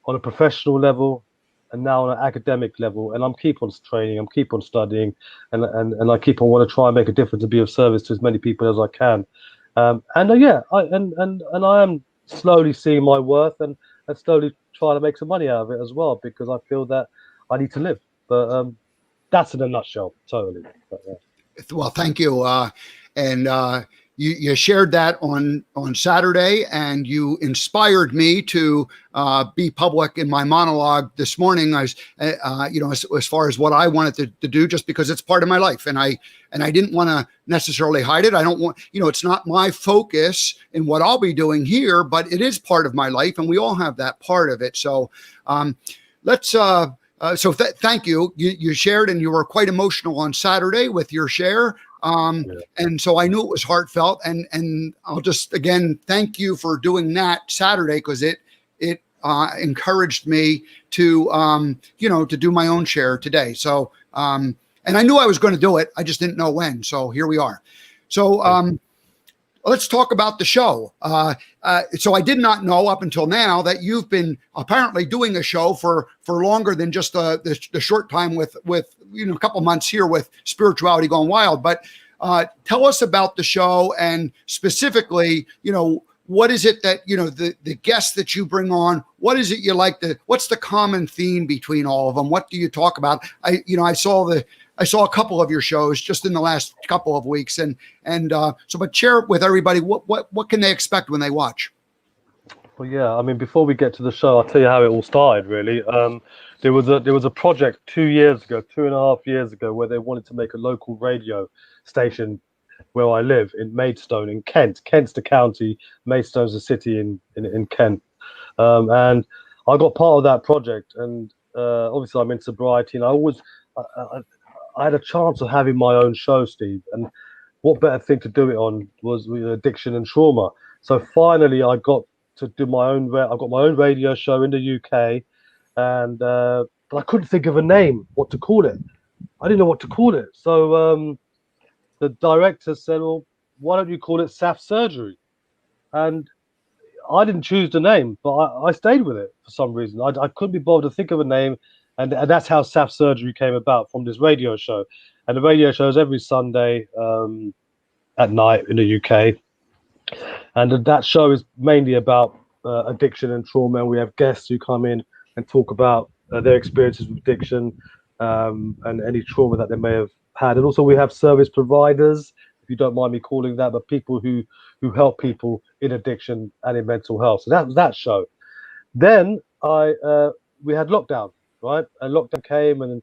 on a professional level, and now on an academic level. And I'm keep on training, I'm keep on studying, and I keep on want to try and make a difference and be of service to as many people as I can. I am slowly seeing my worth, and slowly trying to make some money out of it as well, because I feel that I need to live. But that's in a nutshell, totally. But, yeah. Well, thank you. You shared that on Saturday, and you inspired me to be public in my monologue this morning. I was, as far as what I wanted to do, just because it's part of my life, and I didn't want to necessarily hide it. I don't want, it's not my focus in what I'll be doing here, but it is part of my life, and we all have that part of it. So let's. Thank you. You shared, and you were quite emotional on Saturday with your share. Yeah. And so I knew it was heartfelt, and I'll just again thank you for doing that Saturday, because it encouraged me to to do my own share today. So and I knew I was going to do it, I just didn't know when. So here we are. So let's talk about the show. So I did not know up until now that you've been apparently doing a show for longer than just the short time with a couple months here with Spirituality Gone Wild. But tell us about the show, and specifically, what is it that the guests that you bring on? What is it you like what's the common theme between all of them? What do you talk about? I saw a couple of your shows just in the last couple of weeks, but share it with everybody. What can they expect when they watch? Well, yeah. I mean, before we get to the show, I'll tell you how it all started. Really, there was a project 2.5 years ago, where they wanted to make a local radio station where I live in Maidstone in Kent. Kent's the county, Maidstone's the city in Kent, and I got part of that project. And obviously, I'm in sobriety, and I had a chance of having my own show, Steve, and what better thing to do it on was with addiction and trauma. So finally, I got to do my own. I got my own radio show in the UK, and but I couldn't think of a name, what to call it. I didn't know what to call it. So the director said, "Well, why don't you call it SAF Surgery?" And I didn't choose the name, but I stayed with it for some reason. I couldn't be bothered to think of a name, and that's how SAF Surgery came about, from this radio show. And the radio show is every Sunday at night in the UK. And that show is mainly about addiction and trauma. And we have guests who come in and talk about their experiences with addiction and any trauma that they may have had. And also we have service providers, if you don't mind me calling that, but people who help people in addiction and in mental health. So that was that show. Then we had lockdown, right? And lockdown came, and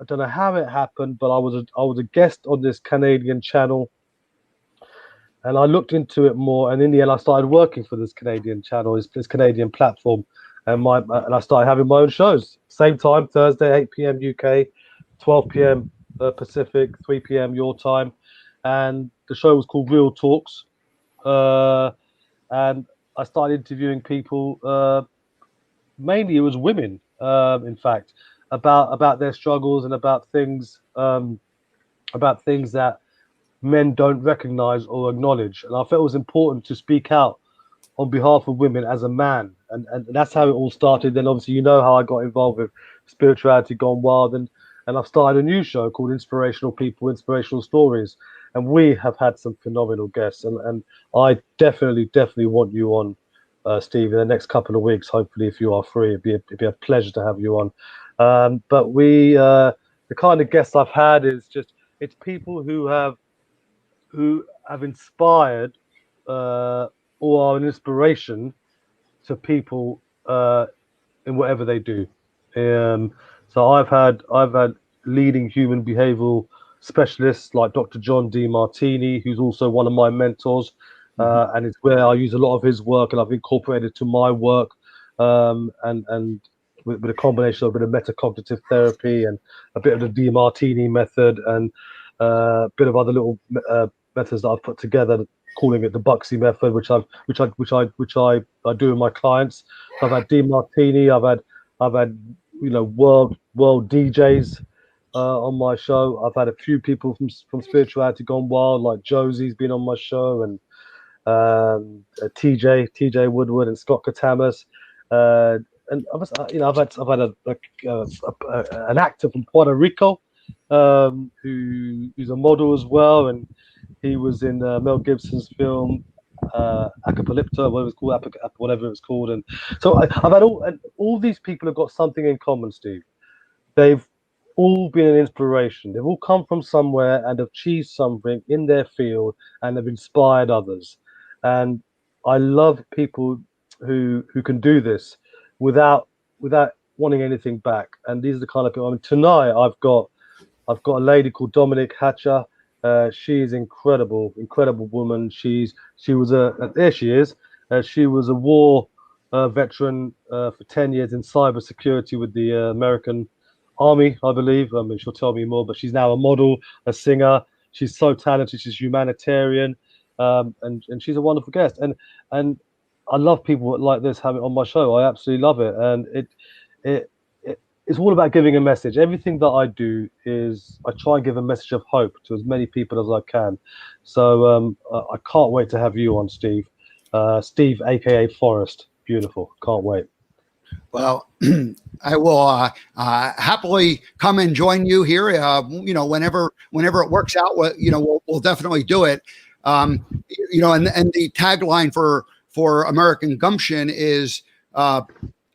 I don't know how it happened, but I was a guest on this Canadian channel. And I looked into it more, and in the end, I started working for this Canadian channel, this Canadian platform, and I started having my own shows. Same time, Thursday, 8 p.m. UK, 12 p.m. Pacific, 3 p.m. your time, and the show was called Real Talks. And I started interviewing people. Mainly, it was women, in fact, about their struggles and about things that men don't recognize or acknowledge. And I felt it was important to speak out on behalf of women as a man. And that's how it all started. Then obviously, how I got involved with Spirituality Gone Wild. And I've started a new show called Inspirational People, Inspirational Stories. And we have had some phenomenal guests. And I definitely want you on, Steve, in the next couple of weeks. Hopefully, if you are free, it'd be a pleasure to have you on. But the kind of guests I've had it's people who have inspired or are an inspiration to people in whatever they do. So I've had leading human behavioral specialists like Dr. John D. Martini, who's also one of my mentors, and it's where I use a lot of his work, and I've incorporated to my work, and with a combination of a bit of metacognitive therapy and a bit of the D. Martini method, and a bit of other little methods that I've put together, calling it the Buxy method, which I do with my clients. So I've had D. Martini, I've had world DJs on my show. I've had a few people from Spirituality Gone Wild, like Josie's been on my show, and TJ Woodward and Scott Katamas. And I've had an actor from Puerto Rico who's a model as well, and he was in Mel Gibson's film Apocalypto, whatever it was called. And so I've had all these people have got something in common, Steve. They've all been an inspiration. They've all come from somewhere and have achieved something in their field and have inspired others. And I love people who can do this without wanting anything back. And these are the kind of people. I mean, tonight I've got a lady called Dominic Hatcher. She is incredible woman. She was there she is. She was a war veteran for 10 years in cybersecurity with the American Army, I believe. I mean, she'll tell me more, but she's now a model, a singer. she's so talented. She's humanitarian, and she's a wonderful guest. And I love people like this having on my show. I absolutely love it, and it's all about giving a message. Everything that I do is I try and give a message of hope to as many people as I can. So I can't wait to have you on, Steve. Steve, aka Forrest. Beautiful. Can't wait. Well, I will happily come and join you here. Whenever it works out, we'll definitely do it. And the tagline for American Gumption is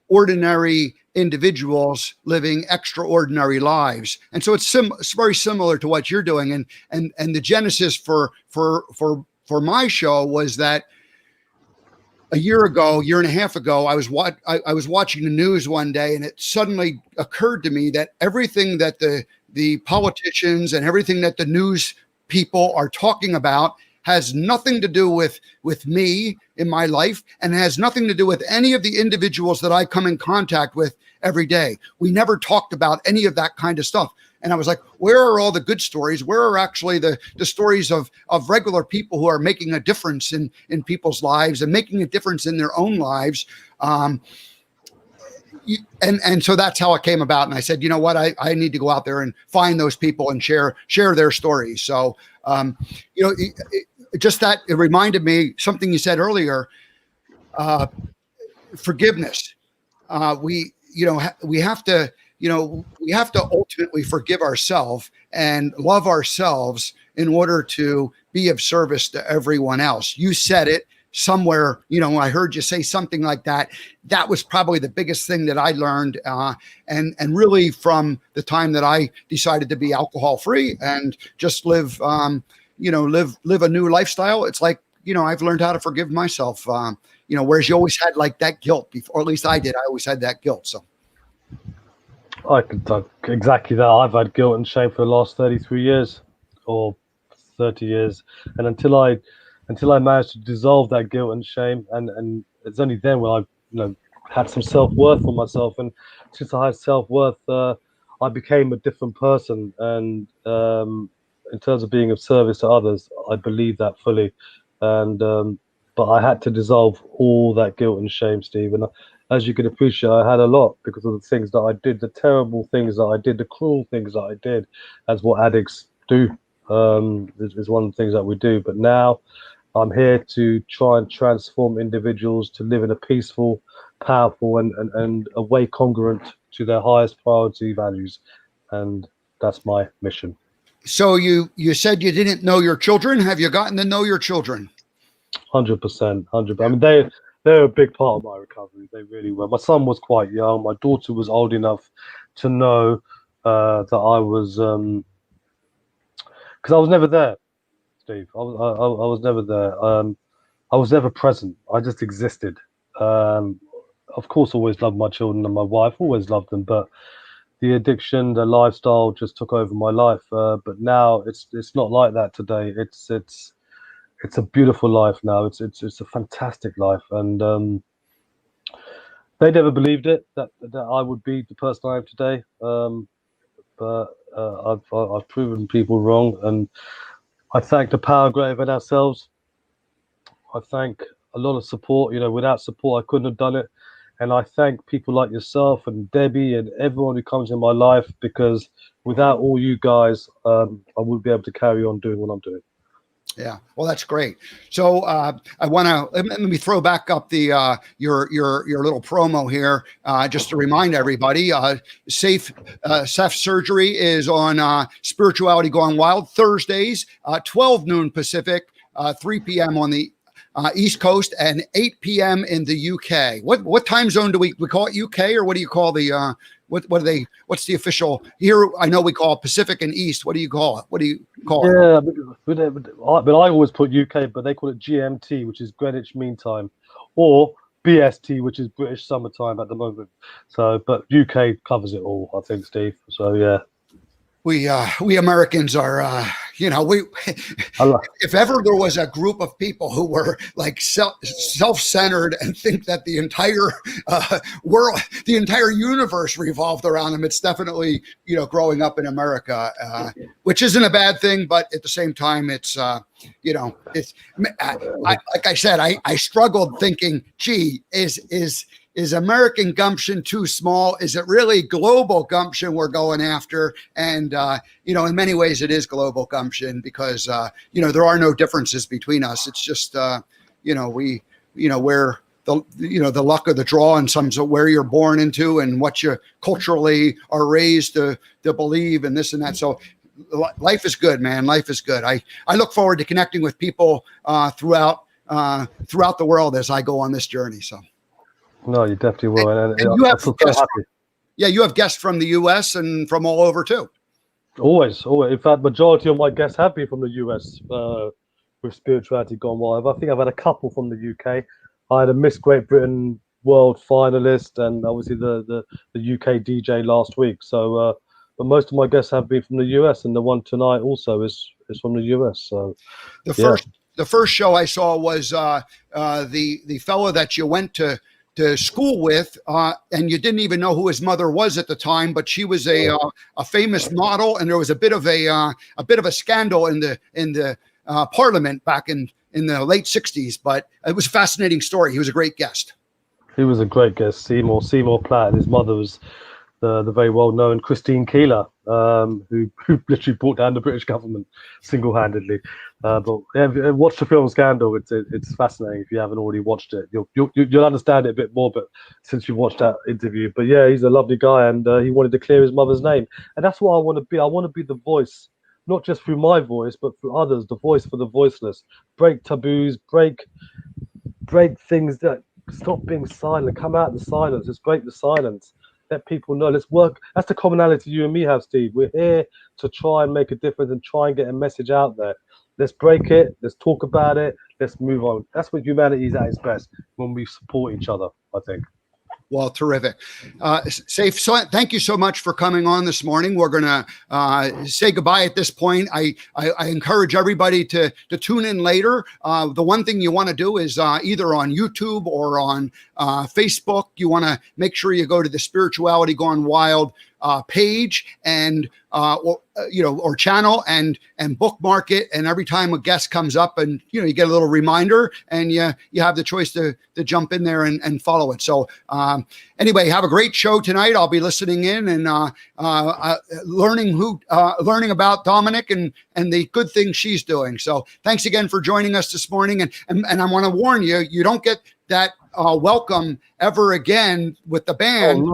ordinary individuals living extraordinary lives. And so it's very similar to what you're doing. And the genesis for my show was that a year and a half ago, I was watching the news one day, and it suddenly occurred to me that everything that the politicians and everything that the news people are talking about has nothing to do with me in my life, and has nothing to do with any of the individuals that I come in contact with every day. We never talked about any of that kind of stuff. And I was like, where are all the good stories? Where are actually the stories of regular people who are making a difference in people's lives and making a difference in their own lives? And so that's how it came about. And I said, you know what, I need to go out there and find those people and share their stories. So, just that, it reminded me something you said earlier, forgiveness. We have to ultimately forgive ourselves and love ourselves in order to be of service to everyone else. You said it somewhere, I heard you say something like that. That was probably the biggest thing that I learned. And really from the time that I decided to be alcohol free and just live a new lifestyle. It's like, I've learned how to forgive myself, whereas you always had like that guilt before, or at least I did. I always had that guilt. So. I can talk exactly that. I've had guilt and shame for the last 33 years or 30 years. And until I managed to dissolve that guilt and shame, and it's only then when I had some self-worth for myself. And since I had self-worth, I became a different person. And in terms of being of service to others, I believe that fully. And but I had to dissolve all that guilt and shame, Steve. And as you can appreciate, I had a lot because of the things that I did, the terrible things that I did, the cruel things that I did, as what addicts do, is one of the things that we do. But now I'm here to try and transform individuals to live in a peaceful, powerful, and a way congruent to their highest priority values. And that's my mission. So you said you didn't know your children. Have you gotten to know your children? 100%. I mean, they're a big part of my recovery. They really were. My son was quite young. My daughter was old enough to know that I was, because I was never there, Steve. I was never there. I was never present. I just existed. Of course, always loved my children and my wife. Always loved them, but the addiction, the lifestyle, just took over my life. But now it's not like that today. It's a beautiful life now. It's a fantastic life, and they never believed it that I would be the person I am today. But I've proven people wrong, and I thank the power greater than ourselves. I thank a lot of support. Without support, I couldn't have done it. And I thank people like yourself and Debbie and everyone who comes in my life, because without all you guys, I wouldn't be able to carry on doing what I'm doing. Yeah, well, that's great. So I want to let me throw back up the your little promo here, just to remind everybody. Safe surgery is on Spirituality Gone Wild Thursdays, 12 noon Pacific, 3 p.m. on the East Coast, and 8 p.m. in the UK. What time zone do we call it? UK, or what do you call the what's the official here? I know we call it Pacific and East. What do you call it? Yeah, but I always put UK, but they call it GMT, which is Greenwich Mean Time, or BST, which is British Summertime at the moment. So, but UK covers it all, I think, Steve. So yeah. We Americans are we I love, if ever there was a group of people who were like self-centered and think that the entire world, the entire universe revolved around them, it's definitely, growing up in America, which isn't a bad thing, but at the same time, it's, it's, like I said, I struggled thinking, gee, is American gumption too small? Is it really global gumption we're going after? And, in many ways it is global gumption because, there are no differences between us. It's just, where the luck of the draw and some of where you're born into and what you culturally are raised to believe and this and that. So life is good, man. Life is good. I look forward to connecting with people throughout the world as I go on this journey. So. No, you definitely will. And you have so guests, happy. you have guests from the US and from all over too. Always. In fact, majority of my guests have been from the US with Spirituality Gone Wild. I think I've had a couple from the UK. I had a Miss Great Britain World finalist and obviously the UK DJ last week. So, but most of my guests have been from the US, and the one tonight also is from the US. So the first show I saw was the fellow that you went to school with, and you didn't even know who his mother was at the time, but she was a famous model, and there was a bit of a scandal in the Parliament back in the late '60s. But it was a fascinating story. He was a great guest. He was a great guest, Seymour Platt, and his mother was the very well-known Christine Keeler, who literally brought down the British government single-handedly. But yeah, watch the film Scandal. It's fascinating. If you haven't already watched it, you'll understand it a bit more. But since you've watched that interview, but yeah, he's a lovely guy, and he wanted to clear his mother's name, and that's what I want to be. I want to be the voice, not just through my voice, but through others, the voice for the voiceless. Break taboos, break things that stop being silent. Come out of the silence. Just break the silence. Let people know. Let's work. That's the commonality you and me have, Steve. We're here to try and make a difference and try and get a message out there. Let's break it. Let's talk about it. Let's move on. That's what humanity is at its best, when we support each other, I think. Well, terrific. Saif, so thank you so much for coming on this morning. We're going to say goodbye at this point. I encourage everybody to tune in later. The one thing you want to do is either on YouTube or on Facebook, you want to make sure you go to the Spirituality Gone Wild page and or channel and bookmark it, and every time a guest comes up, and you get a little reminder, and you have the choice to jump in there and follow it. So anyway, have a great show tonight. I'll be listening in and learning about Dominic and the good things she's doing. So thanks again for joining us this morning, and I want to warn you, you don't get that welcome ever again with the band.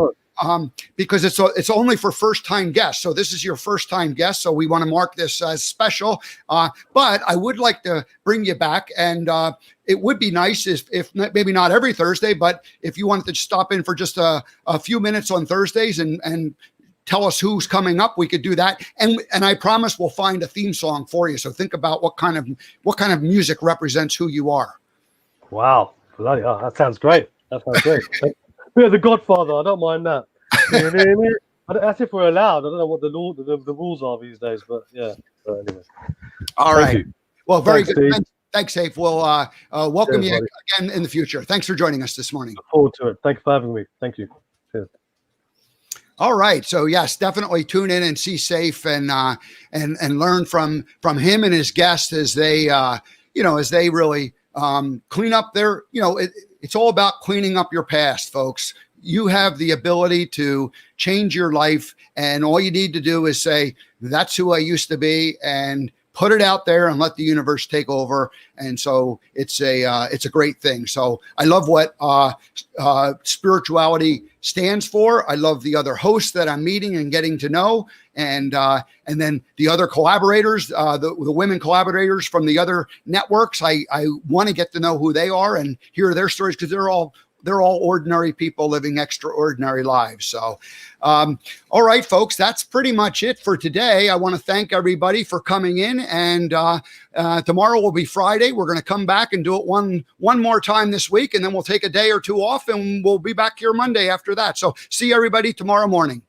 Because it's only for first-time guests. So this is your first-time guest. So we want to mark this as special. But I would like to bring you back, and it would be nice if maybe not every Thursday, but if you wanted to stop in for just a few minutes on Thursdays and tell us who's coming up, we could do that. And I promise we'll find a theme song for you. So think about what kind of music represents who you are. Wow, that sounds great. Yeah, The Godfather. I don't mind that. That's if we're allowed. I don't know what the rules are these days, but yeah. So anyway. All right. You. Well, very good. Thanks, Saif. We'll welcome you again in the future. Thanks for joining us this morning. Look forward to it. Thanks for having me. Thank you. Cheers. All right. So yes, definitely tune in and see Saif and learn from him and his guests as they really clean up their. It's all about cleaning up your past, folks. You have the ability to change your life, and all you need to do is say, that's who I used to be, and put it out there and let the universe take over. And so it's a great thing. So I love what spirituality stands for. I love the other hosts that I'm meeting and getting to know. And then the other collaborators, the women collaborators from the other networks, I want to get to know who they are and hear their stories, because they're all ordinary people living extraordinary lives. So, all right, folks, that's pretty much it for today. I want to thank everybody for coming in, and tomorrow will be Friday. We're going to come back and do it one more time this week, and then we'll take a day or two off, and we'll be back here Monday after that. So see everybody tomorrow morning.